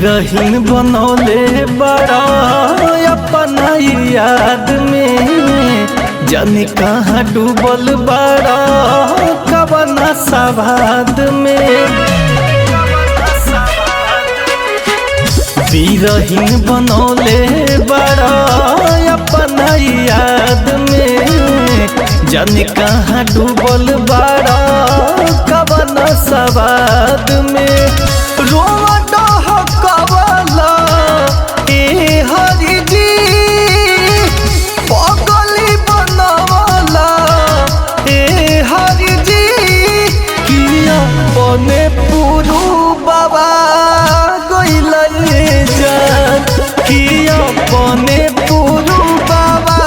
बिरहीन बनौले बड़ा अपना याद में, जाने कहाँ डूबल बड़ा कवना सवाद में। बिरहीन बनौले बड़ा अपना याद में, जाने कहाँ डूबल बड़ा कवना सवाद में। रोवा डहकवाला ए हरि जी, पगली बनवाला ए हरि जी, किया बने पुरु बाबा गइले जान, किया बने पुरु बाबा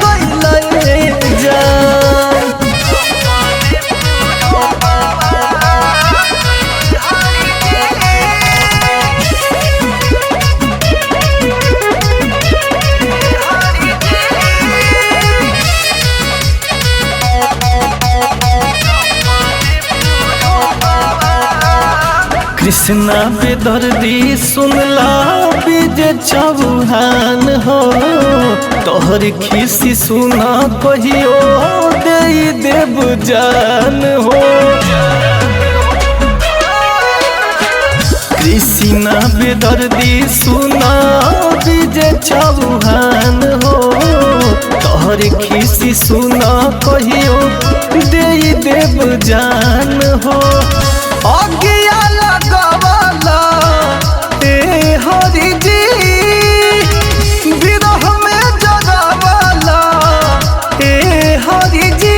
गइले जान। कृष्णा बेदर्दी सुनला विजय चौहान हो, तोहर खिसी सुना कहियो दे देव जान हो। कृष्णा बेदर्दी सुना विजय चौहान हो, तोहर खिसी सुना कहियो दे देव जान हो। अगिया लगवाला ए हरि जी, विरह में जगवाला ए हरि जी,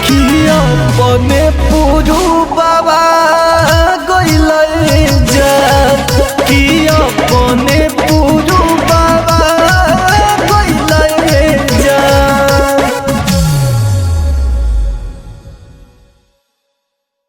किया बने पुरु बाबा